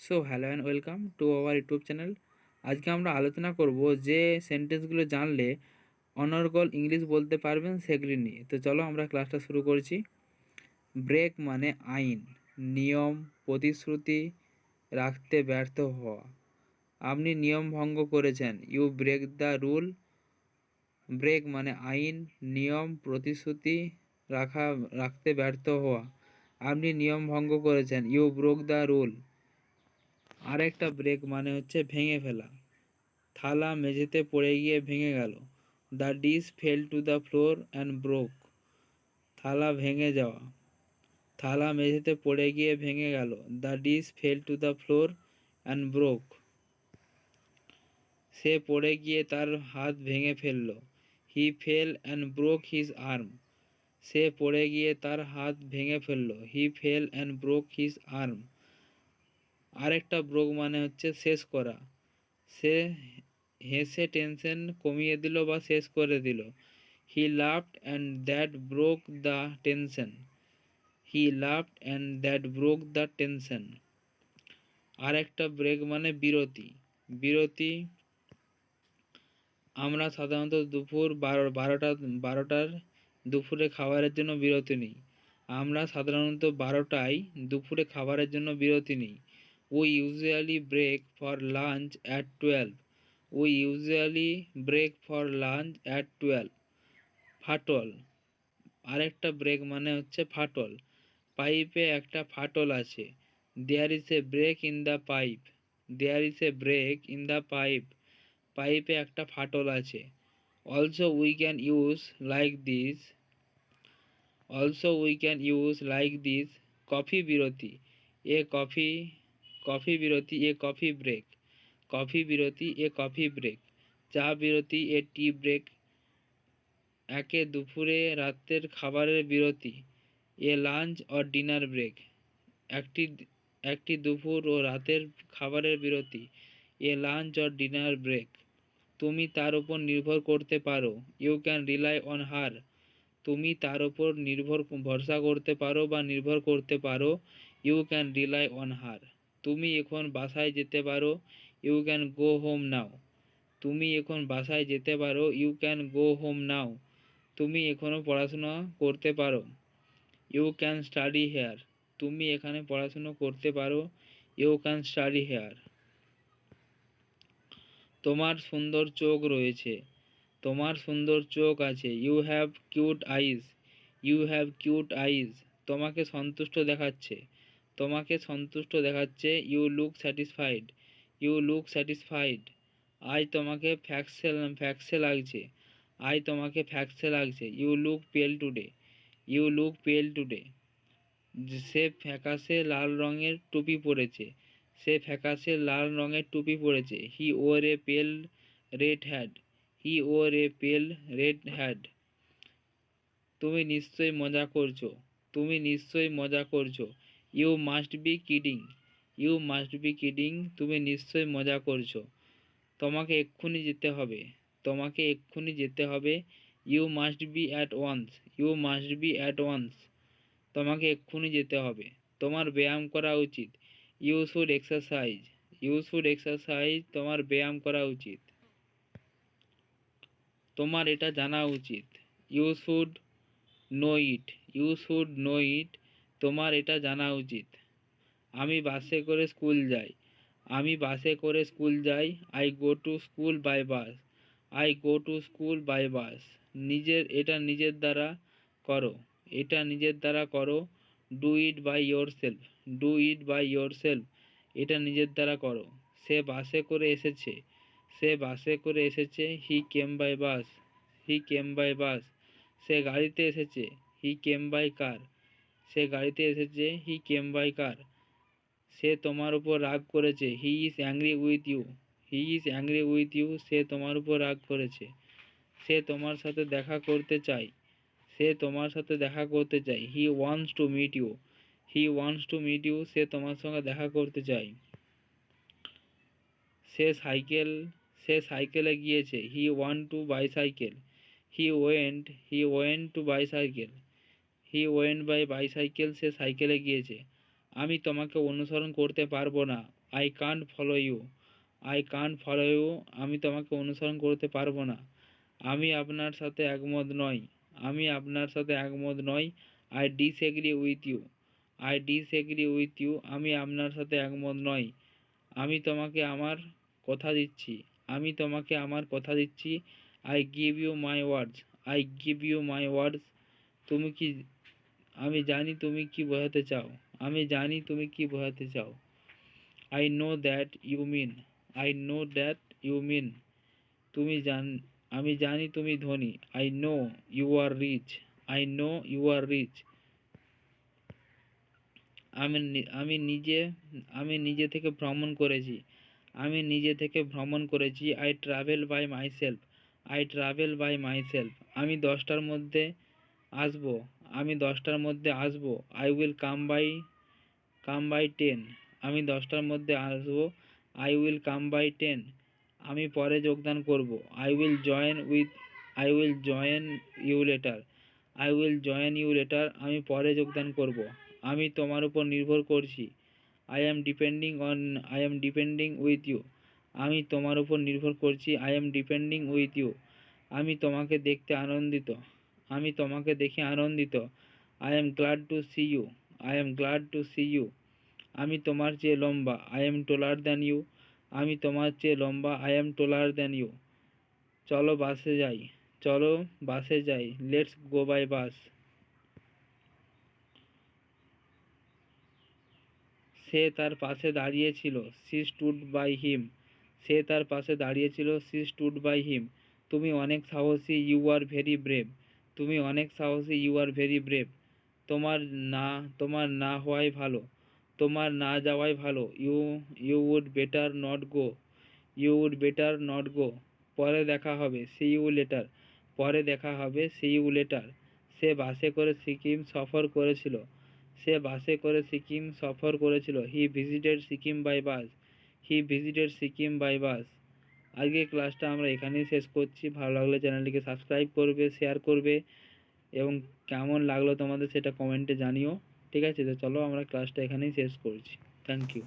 So hello and welcome to our YouTube channel. আজকে আমরা আলোচনা করব যে সেন্টেন্সগুলো জানলে অনর্গল ইংলিশ বলতে পারবেন সেগুলি নিয়ে। তো চলো আমরা ক্লাসটা শুরু করছি। ব্রেক মানে আইন, নিয়ম, প্রতিশ্রুতি রাখতে ব্যর্থ হওয়া। আপনি নিয়ম ভঙ্গ করেছেন, you break the rule. Break মানে আইন, নিয়ম, প্রতিশ্রুতি রাখতে ব্যর্থ হওয়া। আপনি নিয়ম ভঙ্গ করেছেন, ইউ ব্রোক দ্য রুল। আরেকটা ব্রেক মানে হচ্ছে ভেঙে ফেলা। থালা মেঝেতে পড়ে গিয়ে ভেঙে গেল। The dish fell to the floor and broke. থালা ভেঙে যাওয়া। থালা মেঝেতে পড়ে গিয়ে ভেঙে গেল। The dish fell to the floor and broke. সে পড়ে গিয়ে তার হাত ভেঙে ফেলল। He fell and broke his arm. সে পড়ে গিয়ে তার হাত ভেঙে ফেলল। He fell and broke his arm. আরেকটা ব্রোক মানে হচ্ছে শেষ করা। সে হেসে টেনশন কমিয়ে দিল বা শেষ করে দিল। He laughed and that broke the tension. He laughed and that broke the tension. আর একটা ব্রেক মানে বিরতি। বিরতি আমরা সাধারণত দুপুর বারোটার দুপুরে খাবারের জন্য বিরতি নিই। আমরা সাধারণত 12টায় দুপুরে খাবারের জন্য বিরতি নিই। We usually break for lunch at 12। We usually break for lunch at 12। ফাটল। আরেকটা ব্রেক মানে হচ্ছে ফাটল। পাইপে একটা ফাটল আছে। There is a break in the pipe. There is a break in the pipe. পাইপে একটা ফাটল আছে। Also we can use like this. Also we can use like this. Coffee বিরতি। এ কফি কফি বিরতি এ কফি ব্রেক। কফি বিরতি a coffee break. চা বিরতি এ tea break. একে দুপুরে রাতের খাবারের বিরতি। A lunch or dinner break. একটি একটি দুপুর ও রাতের খাবারের বিরতি। A lunch or dinner break. তুমি তার উপর নির্ভর করতে পারো। You can rely on her. তুমি তার উপর ভরসা করতে পারো বা নির্ভর করতে পারো। You can rely on her. তুমি এখন বাসায় যেতে পারো। You can go home now. তুমি এখন বাসায় যেতে পারো। You can go home now. তুমি এখনও পড়াশোনা করতে পারো। You can study here. তুমি এখানে পড়াশুনো করতে পারো। You can study here. তোমার সুন্দর চোখ রয়েছে। তোমার সুন্দর চোখ আছে। You have cute eyes. You have cute eyes. তোমাকে সন্তুষ্ট দেখাচ্ছে। তোমাকে সন্তুষ্ট দেখাচ্ছে। You look satisfied. You look satisfied. আজ তোমাকে ফ্যাক্সে লাগছে। আজ তোমাকে ফ্যাক্সে লাগছে। You look pale today. You look pale today. সে ফ্যাকাশে লাল রঙের টুপি পরেছে। সে ফ্যাকাশে লাল রঙের টুপি পরেছে। হি ওর এ পেল রেড হ্যাট। হি ওর এ পেল রেড হ্যাট। তুমি নিশ্চয়ই মজা করছো। তুমি নিশ্চয়ই মজা করছো। You must be kidding. You must be kidding. তুমি নিশ্চয়ই মজা করছো। তোমাকে এক্ষুনি যেতে হবে। তোমাকে এক্ষুনি যেতে হবে। You must be at once. You must be at once. তোমাকে এক্ষুনি যেতে হবে। তোমার ব্যায়াম করা উচিত। You should exercise. You should exercise. তোমার ব্যায়াম করা উচিত। তোমার এটা জানা উচিত। You should know it. You should know it. তোমার এটা জানা উচিত। আমি বাসে করে স্কুল যাই। আমি বাসে করে স্কুল যাই। I go to school by bus. I go to school by bus. এটা নিজের দ্বারা করো। এটা নিজের দ্বারা করো। Do it by yourself. Do it by yourself. এটা নিজের দ্বারা করো। সে বাসে করে এসেছে। সে বাসে করে এসেছে। হি কেম by bus. He came by bus. সে গাড়িতে এসেছে। হি কেম বাই কার। সে গাড়িতে এসেছে। হি কেম বাই কার। সে তোমার উপর রাগ করেছে। He is angry with you. He is angry with you. সে তোমার উপর রাগ করেছে। সে তোমার সাথে দেখা করতে চায়। সে তোমার সাথে দেখা করতে চায়। He wants to meet you. He wants to meet you. সে তোমার সঙ্গে দেখা করতে চায়। সে সাইকেল সে সাইকেলে গিয়েছে। He want to bicycle. He went to bicycle. He went by bicycle. সে সাইকেলে গিয়েছে। আমি তোমাকে অনুসরণ করতে পারবো না। I can't follow you. I can't follow you. আমি তোমাকে অনুসরণ করতে পারবো না। আমি আপনার সাথে একমত নই। আমি আপনার সাথে একমত নই। I disagree with you. I disagree with you. আমি আপনার সাথে একমত নই। আমি তোমাকে আমার কথা দিচ্ছি। আমি তোমাকে আমার কথা দিচ্ছি। I give you my words. I give you my words. তুমি কি আমি জানি তুমি কি বোঝাতে চাও। আমি জানি তুমি কি বোঝাতে চাও। I know that you mean. I know that you mean. তুমি জান আমি জানি তুমি ধনী। I know you are rich. I know you are rich. আমি নি- আমি নিজে আমি নিজে থেকে ভ্রমণ করেছি। আমি নিজে থেকে ভ্রমণ করেছি। I travel by myself. I travel by myself. আমি 10টার মধ্যে আসবো। আমি 10টার মধ্যে আসবো। I will come by 10। আমি 10টার মধ্যে আসবো। I will come by 10। আমি পরে যোগদান করব। I will join you later. I will join you later. আমি পরে যোগদান করব। আমি তোমার উপর নির্ভর করছি। I am depending with you. আমি তোমার উপর নির্ভর করছি। I am depending with you. আমি তোমাকে দেখতে আনন্দিত। আমি তোমাকে দেখে আনন্দিত। I am glad to see you. I am glad to see you. আমি তোমার চেয়ে লম্বা। I am taller than you. আমি তোমার চেয়ে লম্বা। I am taller than you. চলো বাসে যাই। চলো বাসে যাই। Let's go by bus. সে তার পাশে দাঁড়িয়েছিল। She stood by him. সে তার পাশে দাঁড়িয়েছিল। She stood by him. তুমি অনেক সাহসী। You are very brave. তুমি অনেক সাহসী। You are very brave. তোমার না তোমার না হওয়াই ভালো। তোমার না যাওয়াই ভালো। You would better not go. You would better not go. পরে দেখা হবে। See you later. পরে দেখা হবে। See you letter. সে বাসে করে সিকিম সফর করেছিল। সে বাসে করে সিকিম সফর করেছিল। He visited Sikkim by bus. He visited Sikkim by bus. আজকে ক্লাসটা আমরা এখানেই শেষ করছি। ভালো লাগলে চ্যানেলটিকে সাবস্ক্রাইব করবে, শেয়ার করবে এবং কেমন লাগলো তোমাদের সেটা কমেন্টে জানিও। ঠিক আছে, তো চলো আমরা ক্লাসটা এখানেই শেষ করছি। Thank you.